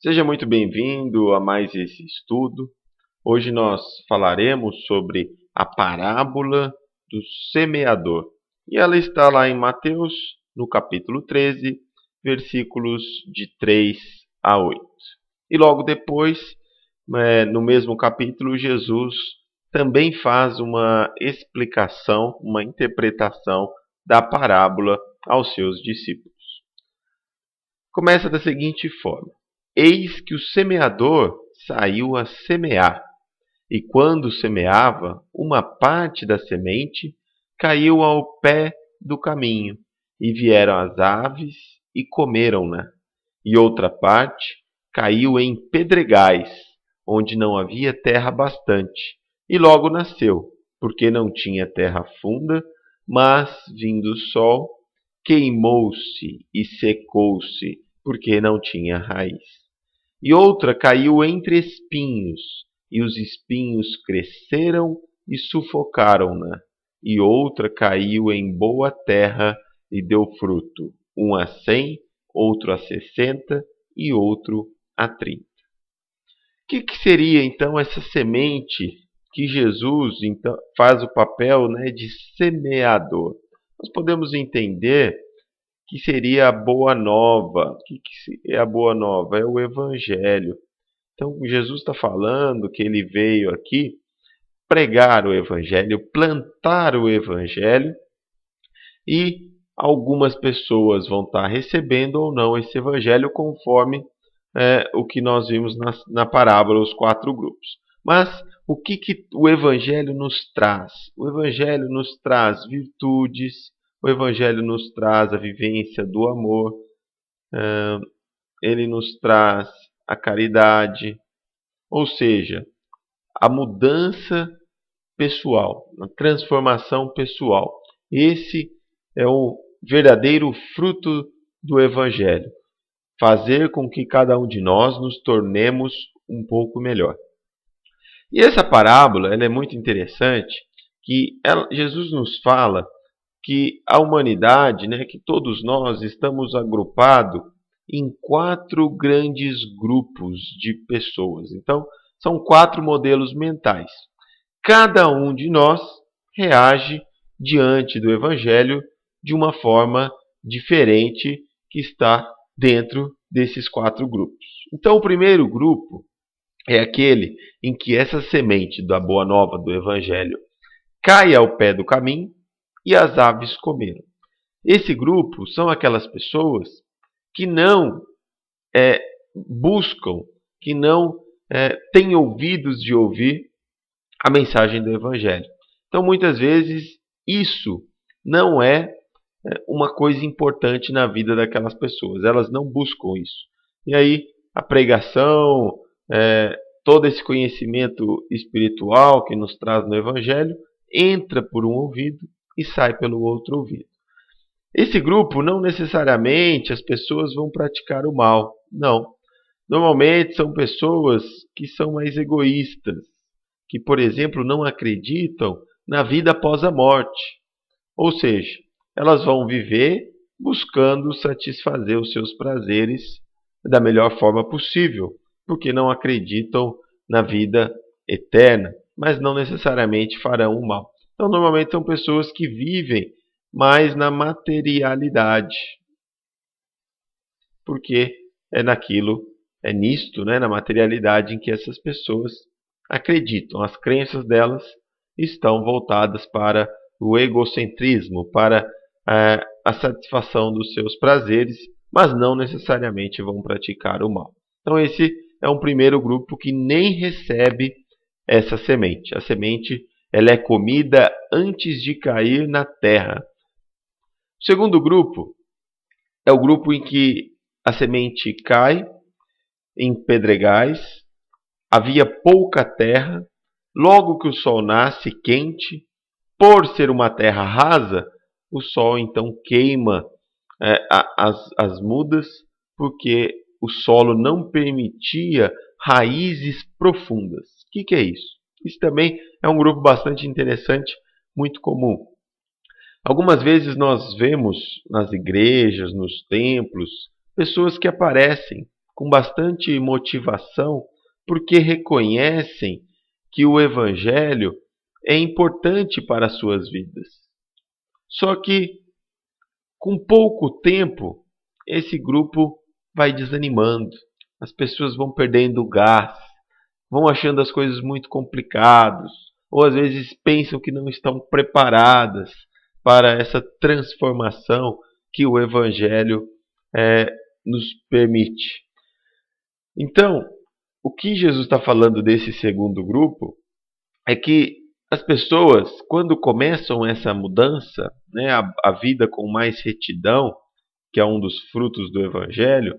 Seja muito bem-vindo a mais esse estudo. Hoje nós falaremos sobre a parábola do semeador. E ela está lá em Mateus, no capítulo 13, versículos de 3 a 8. E logo depois, no mesmo capítulo, Jesus também faz uma explicação, uma interpretação da parábola aos seus discípulos. Começa da seguinte forma: Eis que o semeador saiu a semear, e quando semeava, uma parte da semente caiu ao pé do caminho, e vieram as aves e comeram-na. E outra parte caiu em pedregais, onde não havia terra bastante, e logo nasceu, porque não tinha terra funda, mas, vindo o sol, queimou-se e secou-se, porque não tinha raiz. E outra caiu entre espinhos, e os espinhos cresceram e sufocaram-na. E outra caiu em boa terra e deu fruto, um a 100, outro a 60 e outro a 30. O que seria então essa semente que Jesus então faz o papel, de semeador? Nós podemos entender que seria a boa nova. O que é a boa nova? É o Evangelho. Então, Jesus está falando que ele veio aqui pregar o Evangelho, plantar o Evangelho, e algumas pessoas vão estar recebendo ou não esse Evangelho conforme o que nós vimos na parábola, os 4 grupos. Mas o que o Evangelho nos traz? O Evangelho nos traz virtudes, o Evangelho nos traz a vivência do amor, ele nos traz a caridade, ou seja, a mudança pessoal, a transformação pessoal. Esse é o verdadeiro fruto do Evangelho. Fazer com que cada um de nós nos tornemos um pouco melhor. E essa parábola ela é muito interessante, que Jesus nos fala que a humanidade, que todos nós estamos agrupados em 4 grandes grupos de pessoas. Então, são 4 modelos mentais. Cada um de nós reage diante do Evangelho de uma forma diferente que está dentro desses 4 grupos. Então, o primeiro grupo é aquele em que essa semente da boa nova do Evangelho cai ao pé do caminho e as aves comeram. Esse grupo são aquelas pessoas que não buscam, que não têm ouvidos de ouvir a mensagem do Evangelho. Então, muitas vezes, isso não é uma coisa importante na vida daquelas pessoas. Elas não buscam isso. E aí, a pregação, todo esse conhecimento espiritual que nos traz no Evangelho, entra por um ouvido e sai pelo outro ouvido. Esse grupo, não necessariamente as pessoas vão praticar o mal. Não. Normalmente são pessoas que são mais egoístas, que, por exemplo, não acreditam na vida após a morte. Ou seja, elas vão viver buscando satisfazer os seus prazeres da melhor forma possível, porque não acreditam na vida eterna, mas não necessariamente farão o mal. Então, normalmente são pessoas que vivem mais na materialidade, porque é nisto, na materialidade em que essas pessoas acreditam. As crenças delas estão voltadas para o egocentrismo, para a satisfação dos seus prazeres, mas não necessariamente vão praticar o mal. Então esse é um primeiro grupo que nem recebe essa semente. A semente ela é comida antes de cair na terra. O segundo grupo é o grupo em que a semente cai em pedregais, havia pouca terra, logo que o sol nasce quente, por ser uma terra rasa, o sol então queima as mudas, porque o solo não permitia raízes profundas. O que é isso? Isso também é um grupo bastante interessante, muito comum. Algumas vezes nós vemos nas igrejas, nos templos, pessoas que aparecem com bastante motivação, porque reconhecem que o Evangelho é importante para as suas vidas. Só que, com pouco tempo, esse grupo vai desanimando. As pessoas vão perdendo o gás, vão achando as coisas muito complicadas, ou às vezes pensam que não estão preparadas para essa transformação que o Evangelho nos permite. Então, o que Jesus está falando desse segundo grupo é que as pessoas, quando começam essa mudança, né, a vida com mais retidão, que é um dos frutos do Evangelho,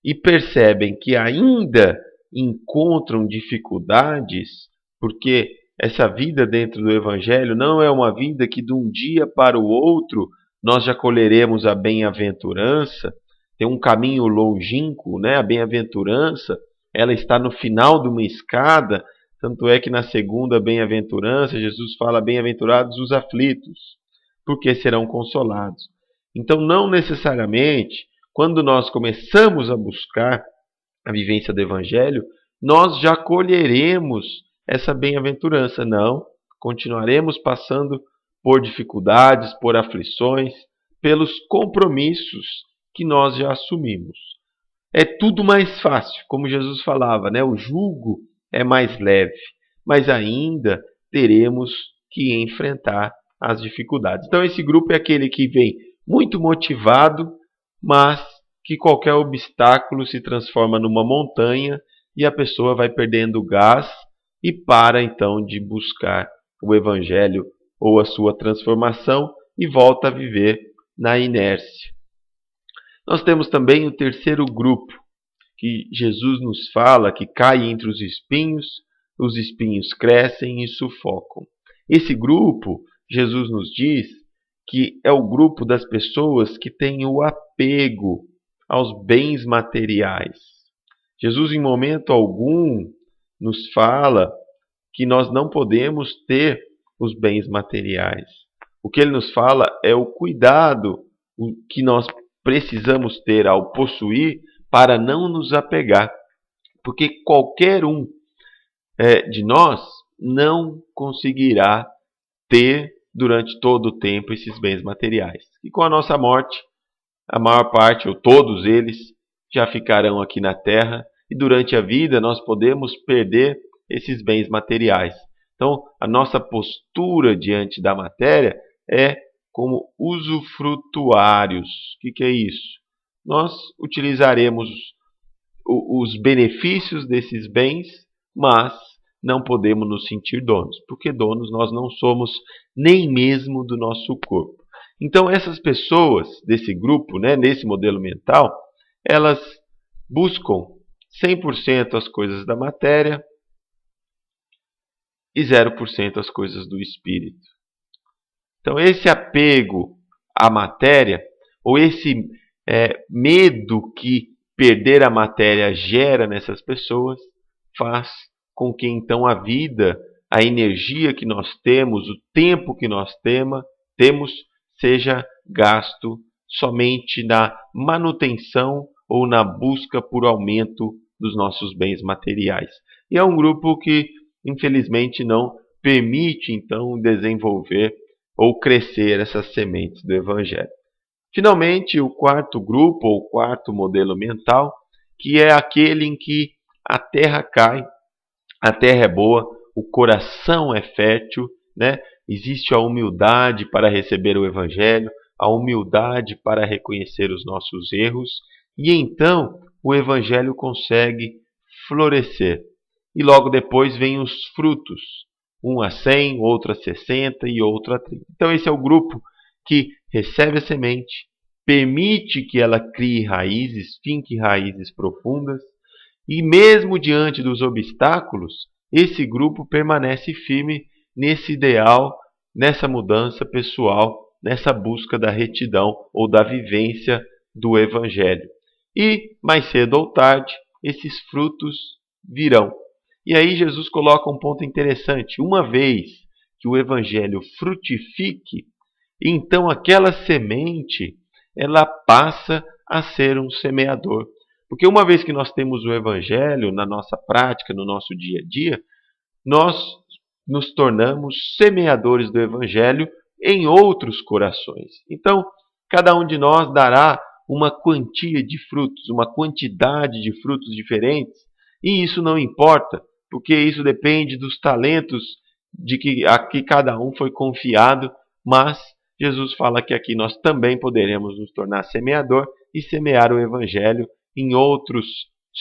e percebem que ainda encontram dificuldades, porque essa vida dentro do Evangelho não é uma vida que de um dia para o outro nós já colheremos a bem-aventurança, tem um caminho longínquo, né? A bem-aventurança, ela está no final de uma escada, tanto é que na segunda bem-aventurança Jesus fala: bem-aventurados os aflitos, porque serão consolados. Então, não necessariamente, quando nós começamos a buscar a vivência do Evangelho, nós já colheremos essa bem-aventurança. Não, continuaremos passando por dificuldades, por aflições, pelos compromissos que nós já assumimos. É tudo mais fácil, como Jesus falava, né? O jugo é mais leve, mas ainda teremos que enfrentar as dificuldades. Então, esse grupo é aquele que vem muito motivado, mas que qualquer obstáculo se transforma numa montanha e a pessoa vai perdendo gás e para então de buscar o Evangelho ou a sua transformação e volta a viver na inércia. Nós temos também o terceiro grupo, que Jesus nos fala que cai entre os espinhos crescem e sufocam. Esse grupo, Jesus nos diz que é o grupo das pessoas que têm o apego aos bens materiais. Jesus, em momento algum, nos fala que nós não podemos ter os bens materiais. O que ele nos fala é o cuidado que nós precisamos ter ao possuir para não nos apegar. Porque qualquer um de nós não conseguirá ter durante todo o tempo esses bens materiais. E com a nossa morte, a maior parte, ou todos eles, já ficarão aqui na terra, e durante a vida nós podemos perder esses bens materiais. Então, a nossa postura diante da matéria é como usufrutuários. O que é isso? Nós utilizaremos os benefícios desses bens, mas não podemos nos sentir donos, porque donos nós não somos nem mesmo do nosso corpo. Então, essas pessoas desse grupo, né, nesse modelo mental, elas buscam 100% as coisas da matéria e 0% as coisas do espírito. Então, esse apego à matéria, ou esse medo que perder a matéria gera nessas pessoas, faz com que então a vida, a energia que nós temos, o tempo que nós temos, seja gasto somente na manutenção ou na busca por aumento dos nossos bens materiais. E é um grupo que, infelizmente, não permite, então, desenvolver ou crescer essas sementes do Evangelho. Finalmente, o quarto grupo, ou quarto modelo mental, que é aquele em que a terra cai, a terra é boa, o coração é fértil, né? Existe a humildade para receber o Evangelho, a humildade para reconhecer os nossos erros, e então o Evangelho consegue florescer. E logo depois vêm os frutos, um a 100, outro a 60 e outro a 30. Então esse é o grupo que recebe a semente, permite que ela crie raízes, finque raízes profundas, e mesmo diante dos obstáculos, esse grupo permanece firme nesse ideal, nessa mudança pessoal, nessa busca da retidão ou da vivência do Evangelho. E, mais cedo ou tarde, esses frutos virão. E aí Jesus coloca um ponto interessante. Uma vez que o Evangelho frutifique, então aquela semente ela passa a ser um semeador. Porque uma vez que nós temos o Evangelho na nossa prática, no nosso dia a dia, nós nos tornamos semeadores do Evangelho em outros corações. Então, cada um de nós dará uma quantia de frutos, uma quantidade de frutos diferentes, e isso não importa, porque isso depende dos talentos a que cada um foi confiado, mas Jesus fala que aqui nós também poderemos nos tornar semeador e semear o Evangelho em outros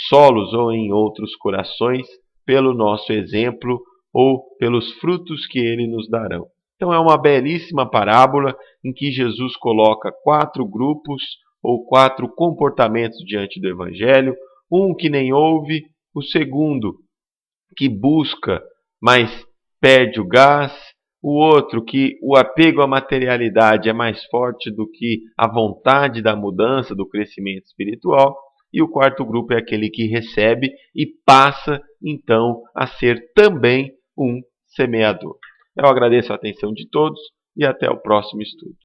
solos ou em outros corações, pelo nosso exemplo ou pelos frutos que ele nos darão. Então é uma belíssima parábola em que Jesus coloca 4 grupos ou 4 comportamentos diante do Evangelho. Um que nem ouve, o segundo que busca, mas perde o gás, o outro que o apego à materialidade é mais forte do que a vontade da mudança, do crescimento espiritual, e o quarto grupo é aquele que recebe e passa então a ser também um semeador. Eu agradeço a atenção de todos e até o próximo estudo.